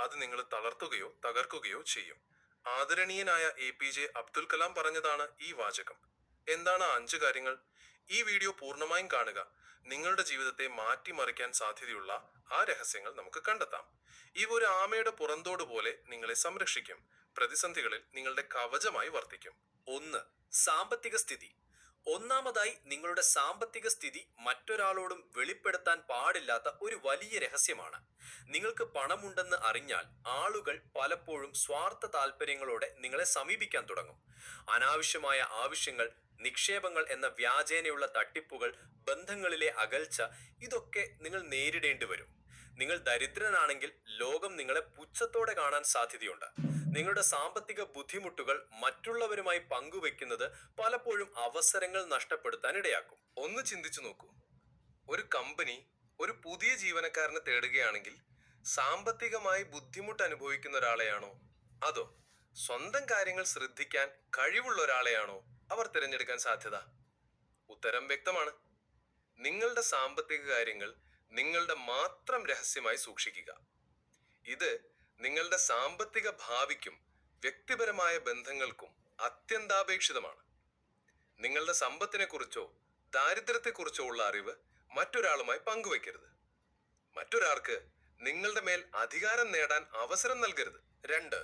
അത് നിങ്ങൾ തളർത്തുകയോ തകർക്കുകയോ ചെയ്യും. ആദരണീയനായ APJ അബ്ദുൽ കലാം പറഞ്ഞതാണ് ഈ വാചകം. എന്താണ് ആ 5 കാര്യങ്ങൾ? ഈ വീഡിയോ പൂർണ്ണമായും കാണുക. നിങ്ങളുടെ ജീവിതത്തെ മാറ്റിമറിക്കാൻ സാധ്യതയുള്ള ആ രഹസ്യങ്ങൾ നമുക്ക് കണ്ടെത്താം. ഇവ ഒരു ആമയുടെ പുറന്തോട് പോലെ നിങ്ങളെ സംരക്ഷിക്കും. പ്രതിസന്ധികളിൽ നിങ്ങളുടെ കവചമായി വർത്തിക്കും. 1. സാമ്പത്തിക സ്ഥിതി. ഒന്നാമതായി, നിങ്ങളുടെ സാമ്പത്തിക സ്ഥിതി മറ്റൊരാളോടും വെളിപ്പെടുത്താൻ പാടില്ലാത്ത ഒരു വലിയ രഹസ്യമാണ്. നിങ്ങൾക്ക് പണമുണ്ടെന്ന് അറിഞ്ഞാൽ ആളുകൾ പലപ്പോഴും സ്വാർത്ഥ താല്പര്യങ്ങളോടെ നിങ്ങളെ സമീപിക്കാൻ തുടങ്ങും. അനാവശ്യമായ ആവശ്യങ്ങൾ, നിക്ഷേപങ്ങൾ എന്ന വ്യാജേനയുള്ള തട്ടിപ്പുകൾ, ബന്ധങ്ങളിലെ അകൽച്ച, ഇതൊക്കെ നിങ്ങൾ നേരിടേണ്ടി വരും. നിങ്ങൾ ദരിദ്രനാണെങ്കിൽ ലോകം നിങ്ങളെ പുച്ഛത്തോടെ കാണാൻ സാധ്യതയുണ്ട്. നിങ്ങളുടെ സാമ്പത്തിക ബുദ്ധിമുട്ടുകൾ മറ്റുള്ളവരുമായി പങ്കുവെക്കുന്നത് പലപ്പോഴും അവസരങ്ങൾ നഷ്ടപ്പെടുത്താൻ ഇടയാക്കും. ഒന്ന് ചിന്തിച്ചു നോക്കൂ. ഒരു കമ്പനി ഒരു പുതിയ ജീവനക്കാരനെ തേടുകയാണെങ്കിൽ സാമ്പത്തികമായി ബുദ്ധിമുട്ട് അനുഭവിക്കുന്ന ഒരാളെയാണോ, അതോ സ്വന്തം കാര്യങ്ങൾ ശ്രദ്ധിക്കാൻ കഴിവുള്ള ഒരാളെയാണോ അവർ തിരഞ്ഞെടുക്കാൻ സാധ്യത? ഉത്തരം വ്യക്തമാണ്. നിങ്ങളുടെ സാമ്പത്തിക കാര്യങ്ങൾ നിങ്ങളുടെ മാത്രം രഹസ്യമായി സൂക്ഷിക്കുക. ഇത് നിങ്ങളുടെ സാമ്പത്തിക ഭാവിക്കും വ്യക്തിപരമായ ബന്ധങ്ങൾക്കും അത്യന്താപേക്ഷിതമാണ്. നിങ്ങളുടെ സമ്പത്തിനെക്കുറിച്ചോ ദാരിദ്ര്യത്തെക്കുറിച്ചോ ഉള്ള അറിവ് മറ്റൊരാളുമായി പങ്കുവെക്കരുത്. മറ്റൊരാൾക്ക് നിങ്ങളുടെ മേൽ അധികാരം നേടാൻ അവസരം നൽകരുത്. 2.